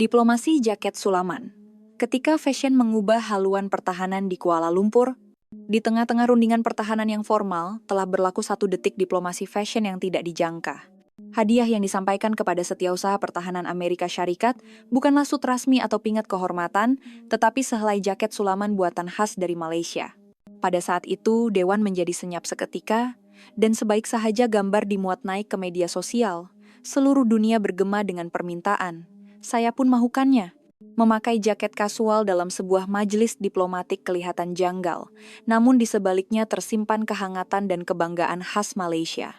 Diplomasi jaket Sulaman. Ketika fashion mengubah haluan pertahanan di Kuala Lumpur, di tengah-tengah rundingan pertahanan yang formal, telah berlaku satu detik diplomasi fashion yang tidak dijangka. Hadiah yang disampaikan kepada Setiausaha Pertahanan Amerika Syarikat bukanlah sut rasmi atau pingat kehormatan, tetapi sehelai jaket Sulaman buatan khas dari Malaysia. Pada saat itu, Dewan menjadi senyap seketika, dan sebaik sahaja gambar dimuat naik ke media sosial, seluruh dunia bergema dengan permintaan. Saya pun mahukannya. Memakai jaket kasual dalam sebuah majelis diplomatik kelihatan janggal, namun di sebaliknya tersimpan kehangatan dan kebanggaan khas Malaysia.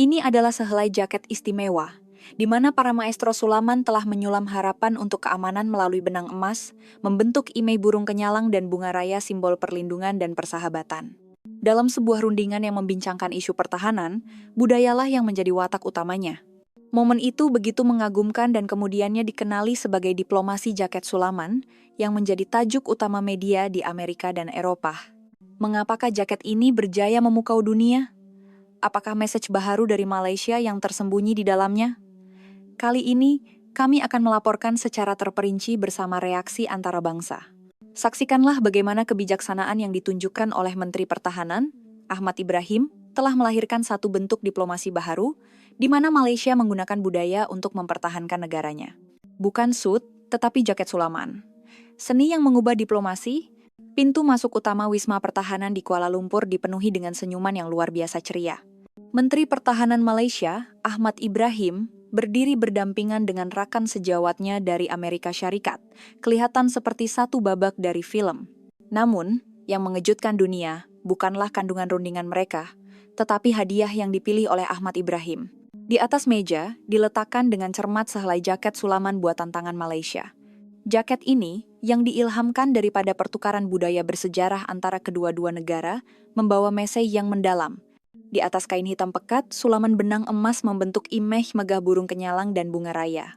Ini adalah sehelai jaket istimewa, di mana para maestro Sulaman telah menyulam harapan untuk keamanan melalui benang emas, membentuk imei burung kenyalang dan bunga raya simbol perlindungan dan persahabatan. Dalam sebuah rundingan yang membincangkan isu pertahanan, budayalah yang menjadi watak utamanya. Momen itu begitu mengagumkan dan kemudiannya dikenali sebagai diplomasi jaket Sulaman yang menjadi tajuk utama media di Amerika dan Eropa. Mengapakah jaket ini berjaya memukau dunia? Apakah message baharu dari Malaysia yang tersembunyi di dalamnya? Kali ini, kami akan melaporkan secara terperinci bersama reaksi antara bangsa. Saksikanlah bagaimana kebijaksanaan yang ditunjukkan oleh Menteri Pertahanan, Ahmad Ibrahim, telah melahirkan satu bentuk diplomasi baharu, di mana Malaysia menggunakan budaya untuk mempertahankan negaranya. Bukan sut, tetapi jaket Sulaman. Seni yang mengubah diplomasi, pintu masuk utama Wisma Pertahanan di Kuala Lumpur dipenuhi dengan senyuman yang luar biasa ceria. Menteri Pertahanan Malaysia, Ahmad Ibrahim, berdiri berdampingan dengan rakan sejawatnya dari Amerika Syarikat, kelihatan seperti satu babak dari film. Namun, yang mengejutkan dunia bukanlah kandungan rundingan mereka, tetapi hadiah yang dipilih oleh Ahmad Ibrahim. Di atas meja, diletakkan dengan cermat sehelai jaket Sulaman buatan tangan Malaysia. Jaket ini, yang diilhamkan daripada pertukaran budaya bersejarah antara kedua-dua negara, membawa mesej yang mendalam. Di atas kain hitam pekat, sulaman benang emas membentuk imej megah burung kenyalang dan bunga raya.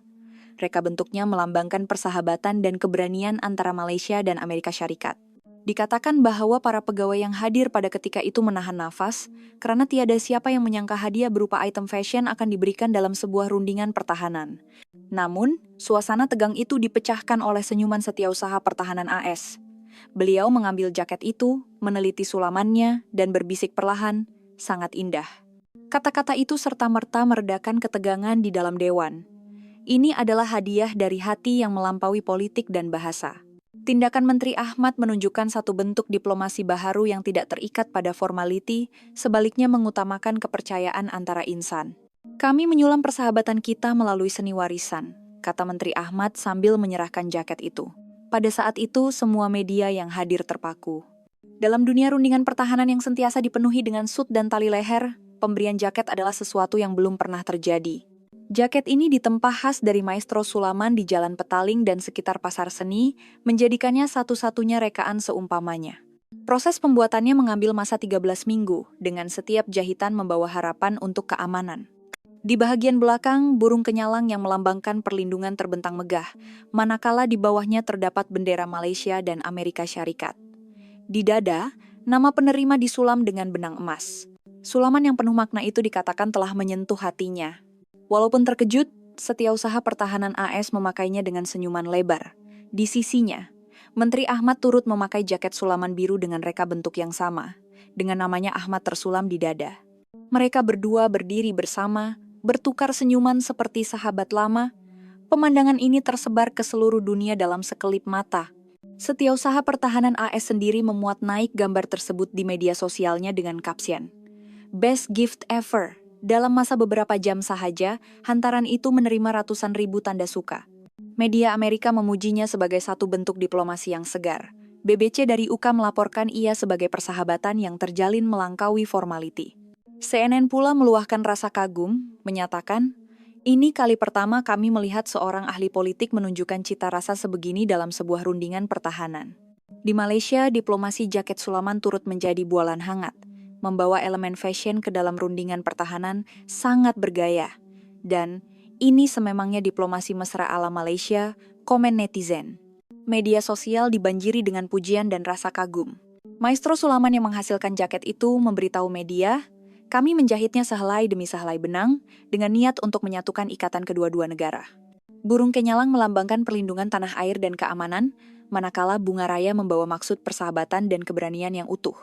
Reka bentuknya melambangkan persahabatan dan keberanian antara Malaysia dan Amerika Syarikat. Dikatakan bahwa para pegawai yang hadir pada ketika itu menahan nafas, karena tiada siapa yang menyangka hadiah berupa item fashion akan diberikan dalam sebuah rundingan pertahanan. Namun, suasana tegang itu dipecahkan oleh senyuman Setiausaha Pertahanan AS. Beliau mengambil jaket itu, meneliti sulamannya, dan berbisik perlahan, sangat indah. Kata-kata itu serta-merta meredakan ketegangan di dalam dewan. Ini adalah hadiah dari hati yang melampaui politik dan bahasa. Tindakan Menteri Ahmad menunjukkan satu bentuk diplomasi baharu yang tidak terikat pada formality, sebaliknya mengutamakan kepercayaan antara insan. Kami menyulam persahabatan kita melalui seni warisan, kata Menteri Ahmad sambil menyerahkan jaket itu. Pada saat itu, semua media yang hadir terpaku. Dalam dunia rundingan pertahanan yang sentiasa dipenuhi dengan sut dan tali leher, pemberian jaket adalah sesuatu yang belum pernah terjadi. Jaket ini ditempa khas dari Maestro Sulaman di Jalan Petaling dan sekitar Pasar Seni, menjadikannya satu-satunya rekaan seumpamanya. Proses pembuatannya mengambil masa 13 minggu, dengan setiap jahitan membawa harapan untuk keamanan. Di bahagian belakang, burung kenyalang yang melambangkan perlindungan terbentang megah, manakala di bawahnya terdapat bendera Malaysia dan Amerika Syarikat. Di dada, nama penerima disulam dengan benang emas. Sulaman yang penuh makna itu dikatakan telah menyentuh hatinya. Walaupun terkejut, Setiausaha Pertahanan AS memakainya dengan senyuman lebar. Di sisinya, Menteri Ahmad turut memakai jaket sulaman biru dengan reka bentuk yang sama, dengan namanya Ahmad tersulam di dada. Mereka berdua berdiri bersama, bertukar senyuman seperti sahabat lama. Pemandangan ini tersebar ke seluruh dunia dalam sekelip mata. Setiausaha Pertahanan AS sendiri memuat naik gambar tersebut di media sosialnya dengan kapsian, "Best gift ever." Dalam masa beberapa jam sahaja, hantaran itu menerima ratusan ribu tanda suka. Media Amerika memujinya sebagai satu bentuk diplomasi yang segar. BBC dari UK melaporkan ia sebagai persahabatan yang terjalin melangkaui formality. CNN pula meluahkan rasa kagum, menyatakan, "Ini kali pertama kami melihat seorang ahli politik menunjukkan cita rasa sebegini dalam sebuah rundingan pertahanan." Di Malaysia, diplomasi jaket Sulaman turut menjadi bualan hangat. Membawa elemen fashion ke dalam rundingan pertahanan sangat bergaya. Dan ini sememangnya diplomasi mesra ala Malaysia, komen netizen. Media sosial dibanjiri dengan pujian dan rasa kagum. Maestro Sulaman yang menghasilkan jaket itu memberitahu media, "Kami menjahitnya sehelai demi sehelai benang dengan niat untuk menyatukan ikatan kedua-dua negara." Burung kenyalang melambangkan perlindungan tanah air dan keamanan, manakala bunga raya membawa maksud persahabatan dan keberanian yang utuh.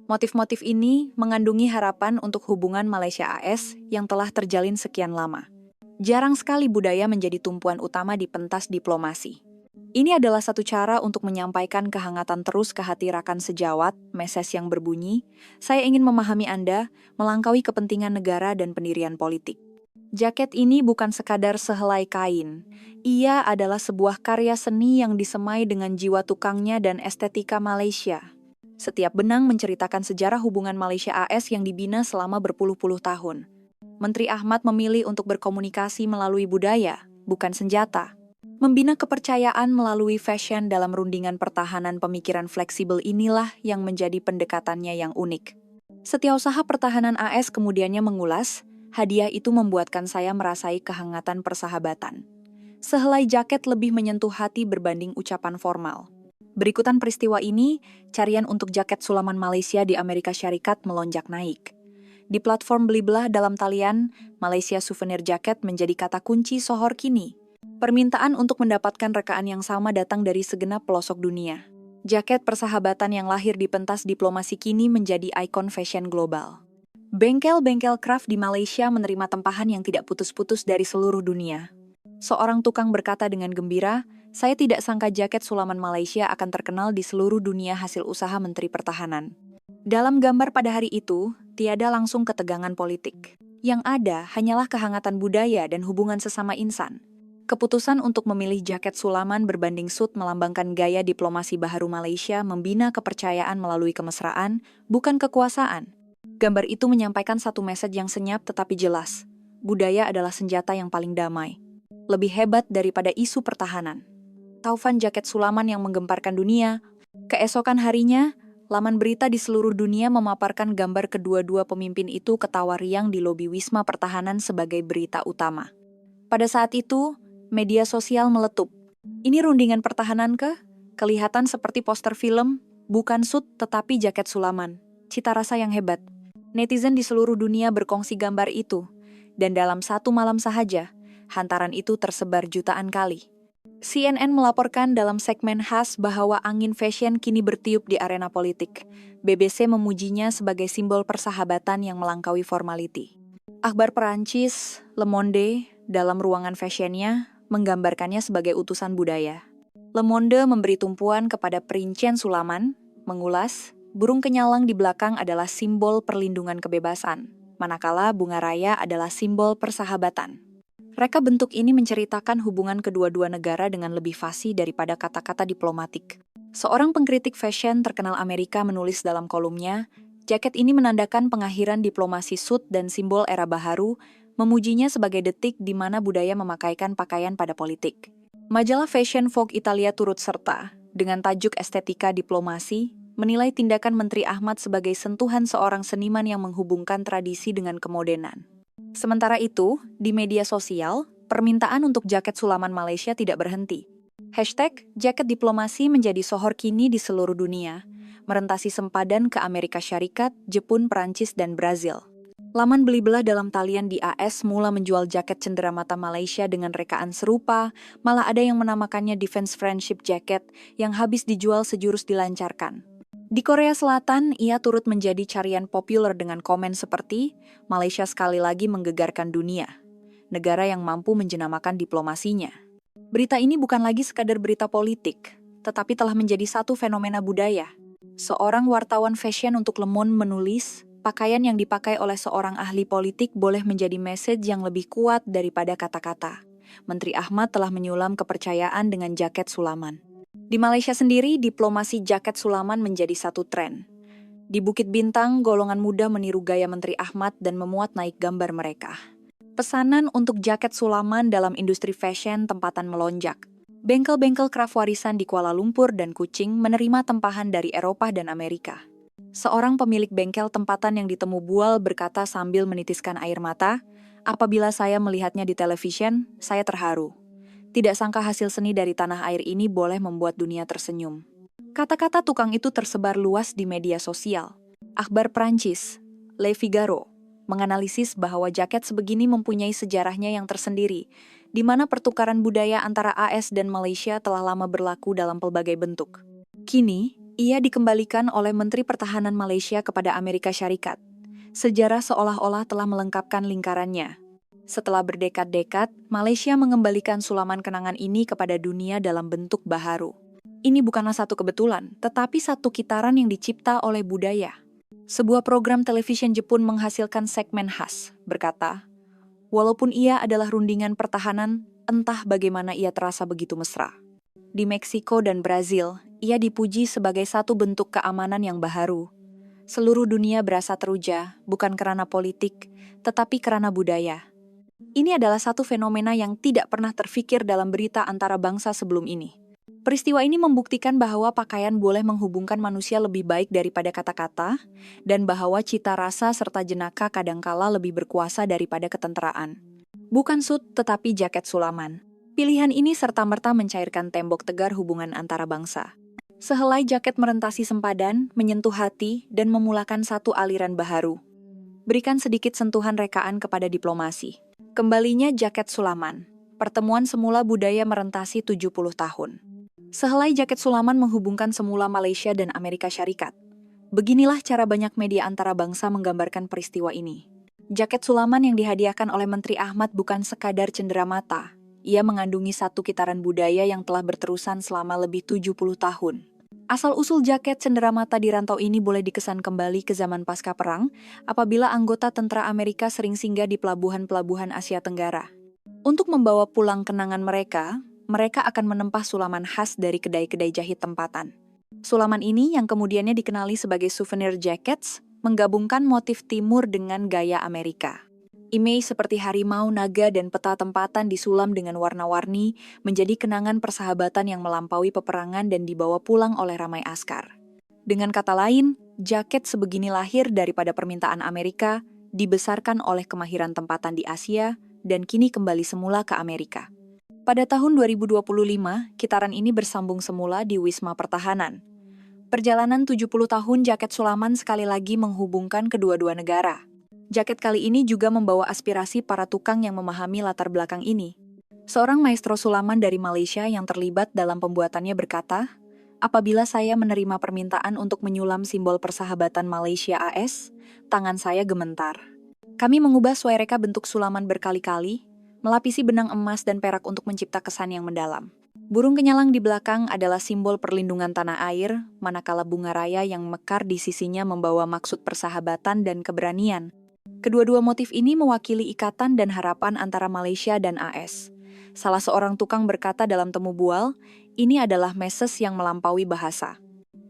Motif-motif ini mengandungi harapan untuk hubungan Malaysia-AS yang telah terjalin sekian lama. Jarang sekali budaya menjadi tumpuan utama di pentas diplomasi. Ini adalah satu cara untuk menyampaikan kehangatan terus ke hati rakan sejawat, meses yang berbunyi, "Saya ingin memahami Anda, melangkaui kepentingan negara dan pendirian politik." Jaket ini bukan sekadar sehelai kain. Ia adalah sebuah karya seni yang disemai dengan jiwa tukangnya dan estetika Malaysia. Setiap benang menceritakan sejarah hubungan Malaysia-AS yang dibina selama berpuluh-puluh tahun. Menteri Ahmad memilih untuk berkomunikasi melalui budaya, bukan senjata. Membina kepercayaan melalui fashion dalam rundingan pertahanan pemikiran fleksibel inilah yang menjadi pendekatannya yang unik. Setiausaha Pertahanan AS kemudiannya mengulas, hadiah itu membuatkan saya merasai kehangatan persahabatan. Sehelai jaket lebih menyentuh hati berbanding ucapan formal. Berikutan peristiwa ini, carian untuk jaket sulaman Malaysia di Amerika Syarikat melonjak naik. Di platform Bliblah dalam talian, Malaysia Souvenir Jacket menjadi kata kunci sohor kini. Permintaan untuk mendapatkan rekaan yang sama datang dari segenap pelosok dunia. Jaket persahabatan yang lahir di pentas diplomasi kini menjadi ikon fashion global. Bengkel-bengkel craft di Malaysia menerima tempahan yang tidak putus-putus dari seluruh dunia. Seorang tukang berkata dengan gembira, "Saya tidak sangka jaket sulaman Malaysia akan terkenal di seluruh dunia hasil usaha Menteri Pertahanan." Dalam gambar pada hari itu, tiada langsung ketegangan politik. Yang ada hanyalah kehangatan budaya dan hubungan sesama insan. Keputusan untuk memilih jaket sulaman berbanding sut melambangkan gaya diplomasi baharu Malaysia membina kepercayaan melalui kemesraan, bukan kekuasaan. Gambar itu menyampaikan satu message yang senyap tetapi jelas. Budaya adalah senjata yang paling damai. Lebih hebat daripada isu pertahanan. Taufan jaket sulaman yang menggemparkan dunia. Keesokan harinya, laman berita di seluruh dunia memaparkan gambar kedua-dua pemimpin itu ketawa riang di lobi Wisma Pertahanan sebagai berita utama. Pada saat itu, media sosial meletup. Ini rundingan pertahanan kah? Kelihatan seperti poster film, bukan sut tetapi jaket sulaman. Cita rasa yang hebat. Netizen di seluruh dunia berkongsi gambar itu. Dan dalam satu malam sahaja, hantaran itu tersebar jutaan kali. CNN melaporkan dalam segmen khas bahwa angin fashion kini bertiup di arena politik. BBC memujinya sebagai simbol persahabatan yang melangkaui formality. Akhbar Perancis, Le Monde, dalam ruangan fashionnya, menggambarkannya sebagai utusan budaya. Le Monde memberi tumpuan kepada perincian sulaman, mengulas, burung kenyalang di belakang adalah simbol perlindungan kebebasan, manakala bunga raya adalah simbol persahabatan. Reka bentuk ini menceritakan hubungan kedua-dua negara dengan lebih fasih daripada kata-kata diplomatik. Seorang pengkritik fashion terkenal Amerika menulis dalam kolumnya, jaket ini menandakan pengakhiran diplomasi sut dan simbol era baharu, memujinya sebagai detik di mana budaya memakaikan pakaian pada politik. Majalah Fashion Vogue Italia turut serta, dengan tajuk Estetika Diplomasi, menilai tindakan Menteri Ahmad sebagai sentuhan seorang seniman yang menghubungkan tradisi dengan kemodernan. Sementara itu, di media sosial, permintaan untuk jaket sulaman Malaysia tidak berhenti. #jaket diplomasi menjadi sohor kini di seluruh dunia, merentasi sempadan ke Amerika Syarikat, Jepun, Perancis, dan Brazil. Laman Bliblah dalam talian di AS mula menjual jaket cenderamata Malaysia dengan rekaan serupa, malah ada yang menamakannya Defense Friendship Jacket yang habis dijual sejurus dilancarkan. Di Korea Selatan, ia turut menjadi carian populer dengan komen seperti, "Malaysia sekali lagi menggegarkan dunia, negara yang mampu menjenamakan diplomasinya." Berita ini bukan lagi sekadar berita politik, tetapi telah menjadi satu fenomena budaya. Seorang wartawan fashion untuk Le Monde menulis, pakaian yang dipakai oleh seorang ahli politik boleh menjadi message yang lebih kuat daripada kata-kata. Menteri Ahmad telah menyulam kepercayaan dengan jaket sulaman. Di Malaysia sendiri, diplomasi jaket sulaman menjadi satu tren. Di Bukit Bintang, golongan muda meniru gaya Menteri Ahmad dan memuat naik gambar mereka. Pesanan untuk jaket sulaman dalam industri fashion tempatan melonjak. Bengkel-bengkel craft warisan di Kuala Lumpur dan Kuching menerima tempahan dari Eropa dan Amerika. Seorang pemilik bengkel tempatan yang ditemu bual berkata sambil menitiskan air mata, "Apabila saya melihatnya di televisyen, saya terharu. Tidak sangka hasil seni dari tanah air ini boleh membuat dunia tersenyum." Kata-kata tukang itu tersebar luas di media sosial. Akhbar Prancis, Le Figaro, menganalisis bahwa jaket sebegini mempunyai sejarahnya yang tersendiri, di mana pertukaran budaya antara AS dan Malaysia telah lama berlaku dalam pelbagai bentuk. Kini, ia dikembalikan oleh Menteri Pertahanan Malaysia kepada Amerika Syarikat. Sejarah seolah-olah telah melengkapkan lingkarannya. Setelah berdekad-dekad, Malaysia mengembalikan sulaman kenangan ini kepada dunia dalam bentuk baharu. Ini bukanlah satu kebetulan, tetapi satu kitaran yang dicipta oleh budaya. Sebuah program televisi Jepun menghasilkan segmen khas, berkata, "Walaupun ia adalah rundingan pertahanan, entah bagaimana ia terasa begitu mesra." Di Meksiko dan Brazil, ia dipuji sebagai satu bentuk keamanan yang baharu. Seluruh dunia berasa teruja, bukan karena politik, tetapi karena budaya. Ini adalah satu fenomena yang tidak pernah terfikir dalam berita antara bangsa sebelum ini. Peristiwa ini membuktikan bahwa pakaian boleh menghubungkan manusia lebih baik daripada kata-kata, dan bahwa cita rasa serta jenaka kadangkala lebih berkuasa daripada ketenteraan. Bukan sut, tetapi jaket sulaman. Pilihan ini serta-merta mencairkan tembok tegar hubungan antara bangsa. Sehelai jaket merentasi sempadan, menyentuh hati, dan memulakan satu aliran baharu. Berikan sedikit sentuhan rekaan kepada diplomasi. Kembalinya jaket sulaman. Pertemuan semula budaya merentasi 70 tahun. Sehelai jaket sulaman menghubungkan semula Malaysia dan Amerika Syarikat. Beginilah cara banyak media antara bangsa menggambarkan peristiwa ini. Jaket sulaman yang dihadiahkan oleh Menteri Ahmad bukan sekadar cenderamata. Ia mengandungi satu kitaran budaya yang telah berterusan selama lebih 70 tahun. Asal-usul jaket cenderamata di rantau ini boleh dikesan kembali ke zaman pasca perang, apabila anggota tentara Amerika sering singgah di pelabuhan-pelabuhan Asia Tenggara. Untuk membawa pulang kenangan mereka akan menempah sulaman khas dari kedai-kedai jahit tempatan. Sulaman ini, yang kemudiannya dikenali sebagai souvenir jackets, menggabungkan motif timur dengan gaya Amerika. Imej seperti harimau, naga, dan peta tempatan disulam dengan warna-warni menjadi kenangan persahabatan yang melampaui peperangan dan dibawa pulang oleh ramai askar. Dengan kata lain, jaket sebegini lahir daripada permintaan Amerika, dibesarkan oleh kemahiran tempatan di Asia, dan kini kembali semula ke Amerika. Pada tahun 2025, kitaran ini bersambung semula di Wisma Pertahanan. Perjalanan 70 tahun jaket sulaman sekali lagi menghubungkan kedua-dua negara. Jaket kali ini juga membawa aspirasi para tukang yang memahami latar belakang ini. Seorang maestro sulaman dari Malaysia yang terlibat dalam pembuatannya berkata, "Apabila saya menerima permintaan untuk menyulam simbol persahabatan Malaysia-AS, tangan saya gemetar. Kami mengubah suareka bentuk sulaman berkali-kali, melapisi benang emas dan perak untuk mencipta kesan yang mendalam. Burung kenyalang di belakang adalah simbol perlindungan tanah air, manakala bunga raya yang mekar di sisinya membawa maksud persahabatan dan keberanian. Kedua-dua motif ini mewakili ikatan dan harapan antara Malaysia dan AS. Salah seorang tukang berkata dalam temu bual, ini adalah meses yang melampaui bahasa.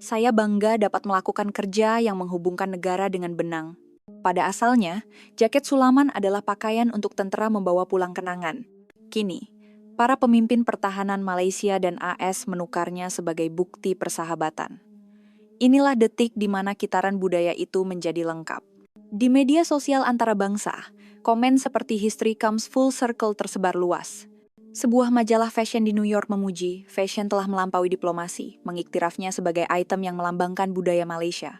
Saya bangga dapat melakukan kerja yang menghubungkan negara dengan benang. Pada asalnya, jaket sulaman adalah pakaian untuk tentara membawa pulang kenangan. Kini, para pemimpin pertahanan Malaysia dan AS menukarnya sebagai bukti persahabatan. Inilah detik di mana kitaran budaya itu menjadi lengkap. Di media sosial antara bangsa, komen seperti "History comes full circle" tersebar luas. Sebuah majalah fashion di New York memuji, fashion telah melampaui diplomasi, mengiktirafnya sebagai item yang melambangkan budaya Malaysia.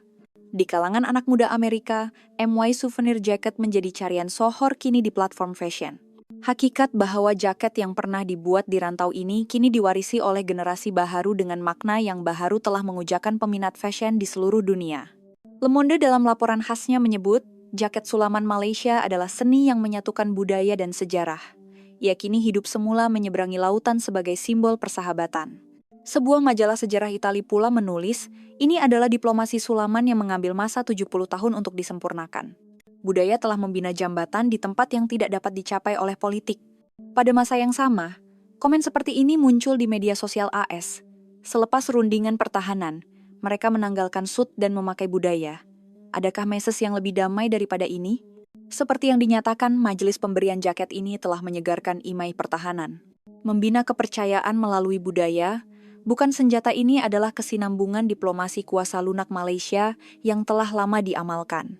Di kalangan anak muda Amerika, MY Souvenir Jacket menjadi carian sohor kini di platform fashion. Hakikat bahwa jaket yang pernah dibuat di rantau ini kini diwarisi oleh generasi baharu dengan makna yang baharu telah mengujakan peminat fashion di seluruh dunia. Le Monde dalam laporan khasnya menyebut, jaket sulaman Malaysia adalah seni yang menyatukan budaya dan sejarah. Ia kini hidup semula menyeberangi lautan sebagai simbol persahabatan. Sebuah majalah sejarah Italia pula menulis, ini adalah diplomasi sulaman yang mengambil masa 70 tahun untuk disempurnakan. Budaya telah membina jambatan di tempat yang tidak dapat dicapai oleh politik. Pada masa yang sama, komen seperti ini muncul di media sosial AS. Selepas rundingan pertahanan, mereka menanggalkan sut dan memakai budaya. Adakah meses yang lebih damai daripada ini? Seperti yang dinyatakan, majelis pemberian jaket ini telah menyegarkan imej pertahanan. Membina kepercayaan melalui budaya, bukan senjata ini adalah kesinambungan diplomasi kuasa lunak Malaysia yang telah lama diamalkan.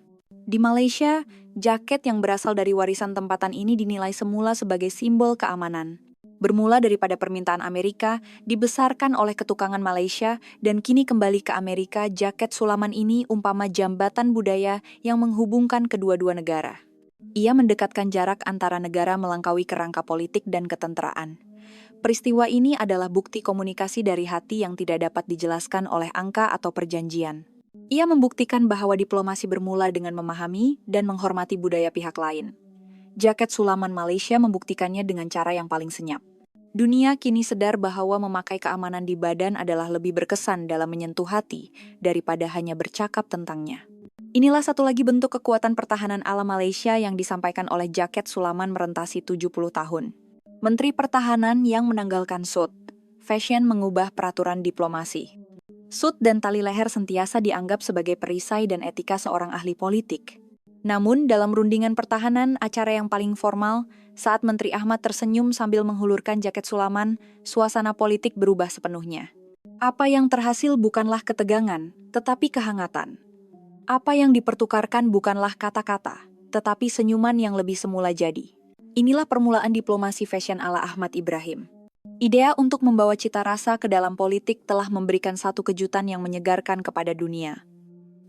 Di Malaysia, jaket yang berasal dari warisan tempatan ini dinilai semula sebagai simbol keamanan. Bermula daripada permintaan Amerika, dibesarkan oleh ketukangan Malaysia, dan kini kembali ke Amerika, jaket sulaman ini umpama jambatan budaya yang menghubungkan kedua-dua negara. Ia mendekatkan jarak antara negara melangkaui kerangka politik dan ketenteraan. Peristiwa ini adalah bukti komunikasi dari hati yang tidak dapat dijelaskan oleh angka atau perjanjian. Ia membuktikan bahwa diplomasi bermula dengan memahami dan menghormati budaya pihak lain. Jaket Sulaman Malaysia membuktikannya dengan cara yang paling senyap. Dunia kini sadar bahwa memakai keamanan di badan adalah lebih berkesan dalam menyentuh hati daripada hanya bercakap tentangnya. Inilah satu lagi bentuk kekuatan pertahanan ala Malaysia yang disampaikan oleh Jaket Sulaman merentasi 70 tahun. Menteri Pertahanan yang menanggalkan SUT. Fashion mengubah peraturan diplomasi. SUT dan tali leher sentiasa dianggap sebagai perisai dan etika seorang ahli politik. Namun, dalam rundingan pertahanan, acara yang paling formal, saat Menteri Ahmad tersenyum sambil menghulurkan jaket Sulaman, suasana politik berubah sepenuhnya. Apa yang terhasil bukanlah ketegangan, tetapi kehangatan. Apa yang dipertukarkan bukanlah kata-kata, tetapi senyuman yang lebih semula jadi. Inilah permulaan diplomasi fashion ala Ahmad Ibrahim. Idea untuk membawa cita rasa ke dalam politik telah memberikan satu kejutan yang menyegarkan kepada dunia.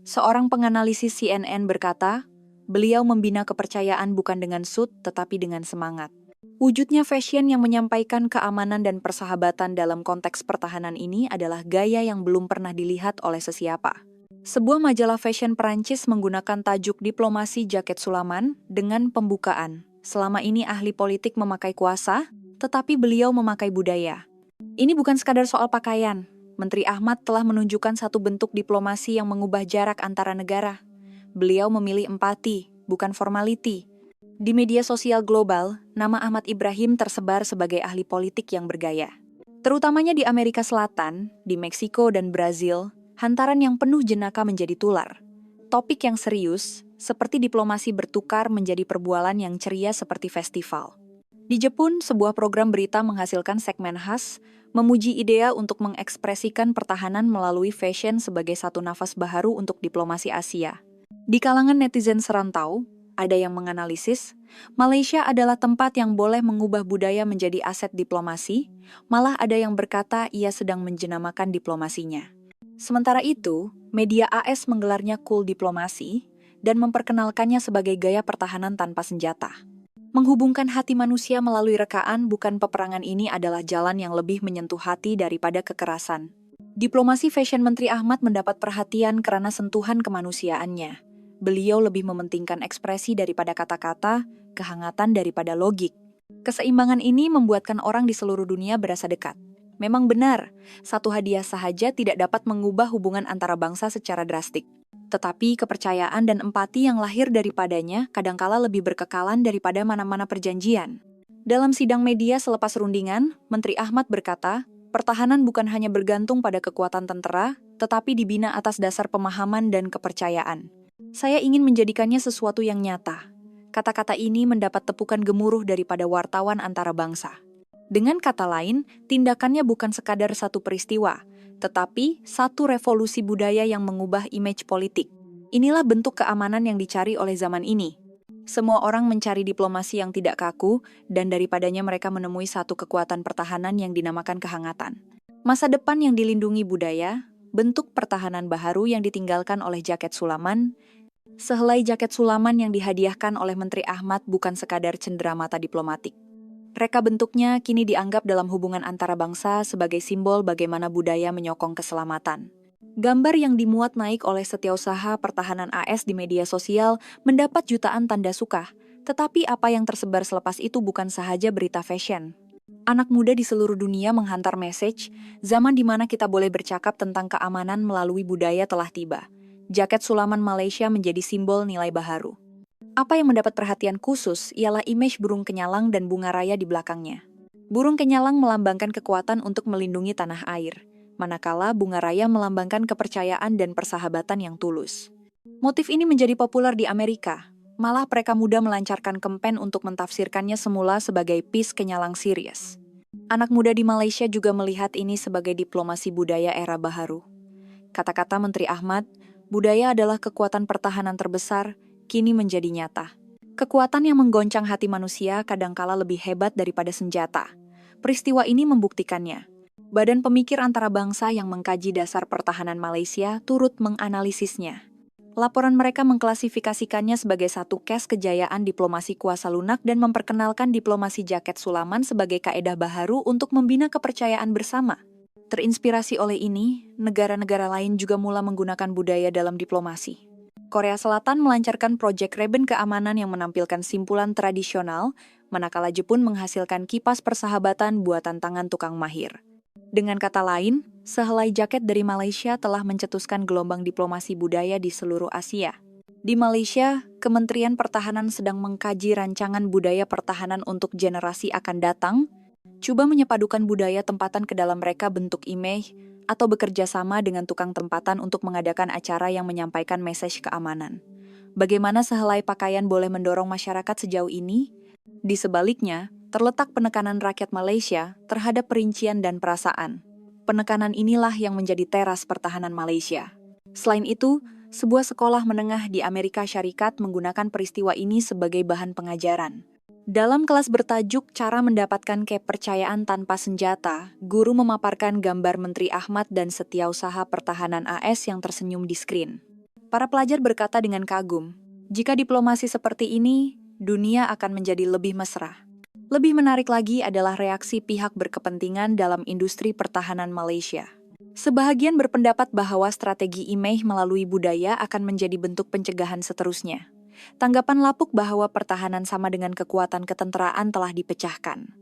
Seorang penganalisis CNN berkata, beliau membina kepercayaan bukan dengan SUT, tetapi dengan semangat. Wujudnya fashion yang menyampaikan keamanan dan persahabatan dalam konteks pertahanan ini adalah gaya yang belum pernah dilihat oleh sesiapa. Sebuah majalah fashion Perancis menggunakan tajuk diplomasi jaket Sulaman dengan pembukaan. Selama ini ahli politik memakai kuasa, tetapi beliau memakai budaya. Ini bukan sekadar soal pakaian. Menteri Ahmad telah menunjukkan satu bentuk diplomasi yang mengubah jarak antara negara. Beliau memilih empati, bukan formality. Di media sosial global, nama Ahmad Ibrahim tersebar sebagai ahli politik yang bergaya. Terutamanya di Amerika Selatan, di Meksiko dan Brazil, hantaran yang penuh jenaka menjadi tular. Topik yang serius, seperti diplomasi bertukar menjadi perbualan yang ceria seperti festival. Di Jepun, sebuah program berita menghasilkan segmen khas, memuji idea untuk mengekspresikan pertahanan melalui fashion sebagai satu nafas baharu untuk diplomasi Asia. Di kalangan netizen serantau, ada yang menganalisis, Malaysia adalah tempat yang boleh mengubah budaya menjadi aset diplomasi, malah ada yang berkata ia sedang menjenamakan diplomasinya. Sementara itu, media AS menggelarnya cool diplomasi dan memperkenalkannya sebagai gaya pertahanan tanpa senjata. Menghubungkan hati manusia melalui rekaan bukan peperangan ini adalah jalan yang lebih menyentuh hati daripada kekerasan. Diplomasi fashion Menteri Ahmad mendapat perhatian karena sentuhan kemanusiaannya. Beliau lebih mementingkan ekspresi daripada kata-kata, kehangatan daripada logik. Keseimbangan ini membuatkan orang di seluruh dunia berasa dekat. Memang benar, satu hadiah sahaja tidak dapat mengubah hubungan antara bangsa secara drastik. Tetapi kepercayaan dan empati yang lahir daripadanya kadangkala lebih berkekalan daripada mana-mana perjanjian. Dalam sidang media selepas rundingan, Menteri Ahmad berkata, pertahanan bukan hanya bergantung pada kekuatan tentara, tetapi dibina atas dasar pemahaman dan kepercayaan. Saya ingin menjadikannya sesuatu yang nyata. Kata-kata ini mendapat tepukan gemuruh daripada wartawan antara bangsa. Dengan kata lain, tindakannya bukan sekadar satu peristiwa, tetapi satu revolusi budaya yang mengubah image politik. Inilah bentuk keamanan yang dicari oleh zaman ini. Semua orang mencari diplomasi yang tidak kaku, dan daripadanya mereka menemui satu kekuatan pertahanan yang dinamakan kehangatan. Masa depan yang dilindungi budaya, bentuk pertahanan baharu yang ditinggalkan oleh jaket Sulaman. Sehelai jaket Sulaman yang dihadiahkan oleh Menteri Ahmad bukan sekadar cenderamata diplomatik. Reka bentuknya kini dianggap dalam hubungan antara bangsa sebagai simbol bagaimana budaya menyokong keselamatan. Gambar yang dimuat naik oleh Setiausaha Pertahanan AS di media sosial mendapat jutaan tanda suka, tetapi apa yang tersebar selepas itu bukan sahaja berita fashion. Anak muda di seluruh dunia menghantar message, zaman di mana kita boleh bercakap tentang keamanan melalui budaya telah tiba. Jaket Sulaman Malaysia menjadi simbol nilai baharu. Apa yang mendapat perhatian khusus ialah image burung kenyalang dan bunga raya di belakangnya. Burung kenyalang melambangkan kekuatan untuk melindungi tanah air, manakala bunga raya melambangkan kepercayaan dan persahabatan yang tulus. Motif ini menjadi populer di Amerika, malah mereka muda melancarkan campaign untuk mentafsirkannya semula sebagai peace kenyalang Sirius. Anak muda di Malaysia juga melihat ini sebagai diplomasi budaya era baharu. Kata-kata Menteri Ahmad, budaya adalah kekuatan pertahanan terbesar, kini menjadi nyata. Kekuatan yang menggoncang hati manusia kadangkala lebih hebat daripada senjata. Peristiwa ini membuktikannya. Badan Pemikir Antara Bangsa yang mengkaji dasar pertahanan Malaysia turut menganalisisnya. Laporan mereka mengklasifikasikannya sebagai satu case kejayaan diplomasi kuasa lunak dan memperkenalkan diplomasi jaket Sulaman sebagai kaedah baharu untuk membina kepercayaan bersama. Terinspirasi oleh ini, negara-negara lain juga mulai menggunakan budaya dalam diplomasi. Korea Selatan melancarkan proyek Reben keamanan yang menampilkan simpulan tradisional, manakala Jepun menghasilkan kipas persahabatan buatan tangan tukang mahir. Dengan kata lain, sehelai jaket dari Malaysia telah mencetuskan gelombang diplomasi budaya di seluruh Asia. Di Malaysia, Kementerian Pertahanan sedang mengkaji rancangan budaya pertahanan untuk generasi akan datang, coba menyepadukan budaya tempatan ke dalam reka bentuk imej, atau bekerja sama dengan tukang tempatan untuk mengadakan acara yang menyampaikan mesej keamanan. Bagaimana sehelai pakaian boleh mendorong masyarakat sejauh ini? Di sebaliknya, terletak penekanan rakyat Malaysia terhadap perincian dan perasaan. Penekanan inilah yang menjadi teras pertahanan Malaysia. Selain itu, sebuah sekolah menengah di Amerika Syarikat menggunakan peristiwa ini sebagai bahan pengajaran. Dalam kelas bertajuk Cara Mendapatkan Kepercayaan Tanpa Senjata, guru memaparkan gambar Menteri Ahmad dan Setiausaha Pertahanan AS yang tersenyum di skrin. Para pelajar berkata dengan kagum, jika diplomasi seperti ini, dunia akan menjadi lebih mesra. Lebih menarik lagi adalah reaksi pihak berkepentingan dalam industri pertahanan Malaysia. Sebahagian berpendapat bahwa strategi imej melalui budaya akan menjadi bentuk pencegahan seterusnya. Tanggapan lapuk bahwa pertahanan sama dengan kekuatan ketenteraan telah dipecahkan.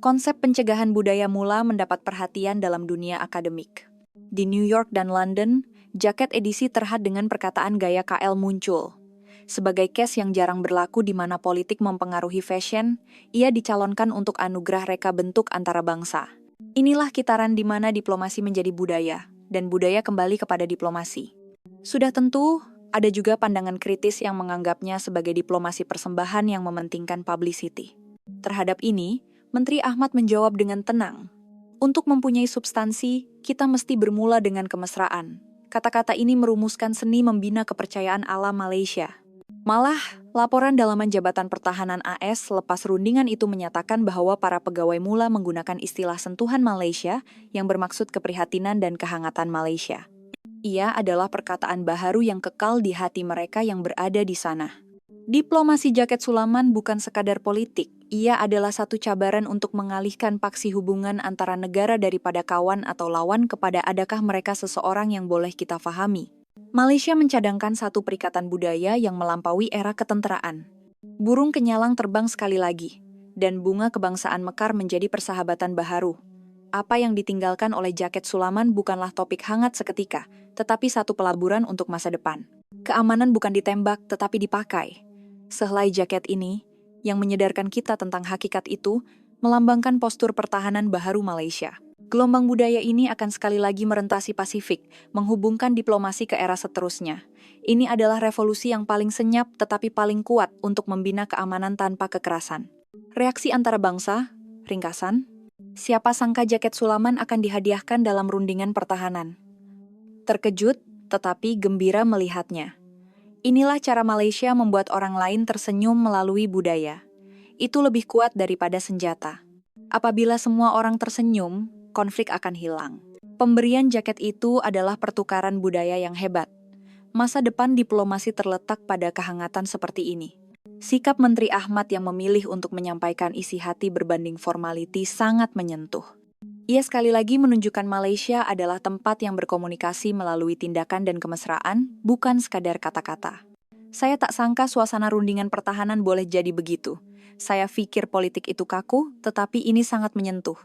Konsep pencegahan budaya mula mendapat perhatian dalam dunia akademik. Di New York dan London, jaket edisi terhad dengan perkataan gaya KL muncul. Sebagai case yang jarang berlaku di mana politik mempengaruhi fashion, ia dicalonkan untuk anugerah reka bentuk antara bangsa. Inilah kitaran di mana diplomasi menjadi budaya, dan budaya kembali kepada diplomasi. Sudah tentu, ada juga pandangan kritis yang menganggapnya sebagai diplomasi persembahan yang mementingkan publicity. Terhadap ini, Menteri Ahmad menjawab dengan tenang. Untuk mempunyai substansi, kita mesti bermula dengan kemesraan. Kata-kata ini merumuskan seni membina kepercayaan ala Malaysia. Malah, laporan dalaman Jabatan Pertahanan AS lepas rundingan itu menyatakan bahwa para pegawai mula menggunakan istilah sentuhan Malaysia yang bermaksud keprihatinan dan kehangatan Malaysia. Ia adalah perkataan baharu yang kekal di hati mereka yang berada di sana. Diplomasi jaket Sulaman bukan sekadar politik, ia adalah satu cabaran untuk mengalihkan paksi hubungan antara negara daripada kawan atau lawan kepada adakah mereka seseorang yang boleh kita fahami. Malaysia mencadangkan satu perikatan budaya yang melampaui era ketenteraan. Burung kenyalang terbang sekali lagi, dan bunga kebangsaan mekar menjadi persahabatan baharu. Apa yang ditinggalkan oleh jaket Sulaman bukanlah topik hangat seketika, tetapi satu pelaburan untuk masa depan. Keamanan bukan ditembak, tetapi dipakai. Sehelai jaket ini, yang menyadarkan kita tentang hakikat itu, melambangkan postur pertahanan baharu Malaysia. Gelombang budaya ini akan sekali lagi merentasi Pasifik, menghubungkan diplomasi ke era seterusnya. Ini adalah revolusi yang paling senyap tetapi paling kuat untuk membina keamanan tanpa kekerasan. Reaksi antara bangsa, ringkasan, siapa sangka jaket Sulaman akan dihadiahkan dalam rundingan pertahanan. Terkejut, tetapi gembira melihatnya. Inilah cara Malaysia membuat orang lain tersenyum melalui budaya. Itu lebih kuat daripada senjata. Apabila semua orang tersenyum, konflik akan hilang. Pemberian jaket itu adalah pertukaran budaya yang hebat. Masa depan diplomasi terletak pada kehangatan seperti ini. Sikap Menteri Ahmad yang memilih untuk menyampaikan isi hati berbanding formality sangat menyentuh. Ia sekali lagi menunjukkan Malaysia adalah tempat yang berkomunikasi melalui tindakan dan kemesraan, bukan sekadar kata-kata. Saya tak sangka suasana rundingan pertahanan boleh jadi begitu. Saya pikir politik itu kaku, tetapi ini sangat menyentuh.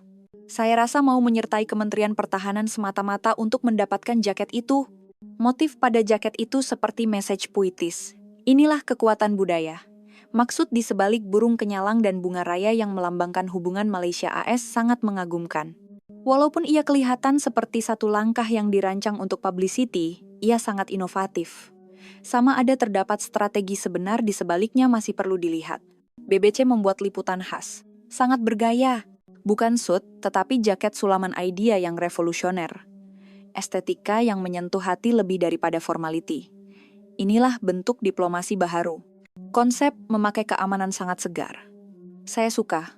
Saya rasa mau menyertai Kementerian Pertahanan semata-mata untuk mendapatkan jaket itu. Motif pada jaket itu seperti mesej puitis. Inilah kekuatan budaya. Maksud di sebalik burung kenyalang dan bunga raya yang melambangkan hubungan Malaysia AS sangat mengagumkan. Walaupun ia kelihatan seperti satu langkah yang dirancang untuk publicity, ia sangat inovatif. Sama ada terdapat strategi sebenar di sebaliknya masih perlu dilihat. BBC membuat liputan khas. Sangat bergaya. Bukan suit, tetapi jaket Sulaman idea yang revolusioner. Estetika yang menyentuh hati lebih daripada formality. Inilah bentuk diplomasi baharu. Konsep memakai keamanan sangat segar. Saya suka.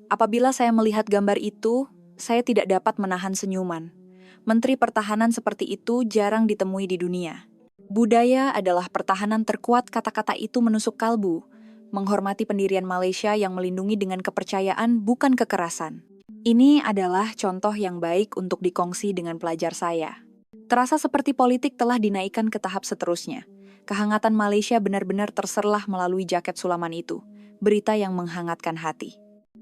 Apabila saya melihat gambar itu, saya tidak dapat menahan senyuman. Menteri Pertahanan seperti itu jarang ditemui di dunia. Budaya adalah pertahanan terkuat, kata-kata itu menusuk kalbu, menghormati pendirian Malaysia yang melindungi dengan kepercayaan bukan kekerasan. Ini adalah contoh yang baik untuk dikongsi dengan pelajar saya. Terasa seperti politik telah dinaikkan ke tahap seterusnya. Kehangatan Malaysia benar-benar terserlah melalui jaket sulaman itu. Berita yang menghangatkan hati.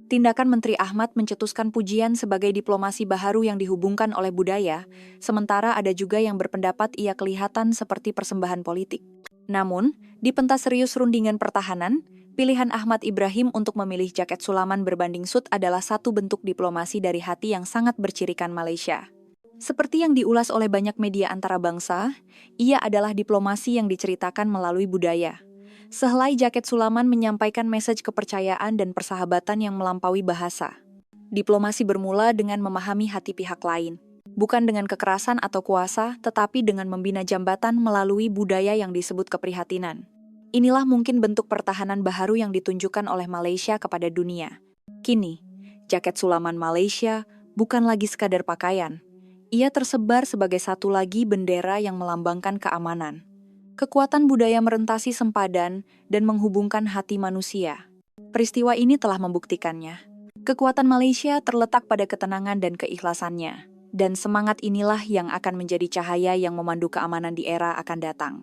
Tindakan Menteri Ahmad mencetuskan pujian sebagai diplomasi baharu yang dihubungkan oleh budaya, sementara ada juga yang berpendapat ia kelihatan seperti persembahan politik. Namun, di pentas serius rundingan pertahanan, pilihan Ahmad Ibrahim untuk memilih jaket sulaman berbanding sut adalah satu bentuk diplomasi dari hati yang sangat bercirikan Malaysia. Seperti yang diulas oleh banyak media antarabangsa, ia adalah diplomasi yang diceritakan melalui budaya. Sehelai jaket sulaman menyampaikan mesej kepercayaan dan persahabatan yang melampaui bahasa. Diplomasi bermula dengan memahami hati pihak lain, bukan dengan kekerasan atau kuasa, tetapi dengan membina jambatan melalui budaya yang disebut keprihatinan. Inilah mungkin bentuk pertahanan baharu yang ditunjukkan oleh Malaysia kepada dunia. Kini, jaket sulaman Malaysia bukan lagi sekadar pakaian. Ia tersebar sebagai satu lagi bendera yang melambangkan keamanan. Kekuatan budaya merentasi sempadan dan menghubungkan hati manusia. Peristiwa ini telah membuktikannya. Kekuatan Malaysia terletak pada ketenangan dan keikhlasannya. Dan semangat inilah yang akan menjadi cahaya yang memandu keamanan di era akan datang.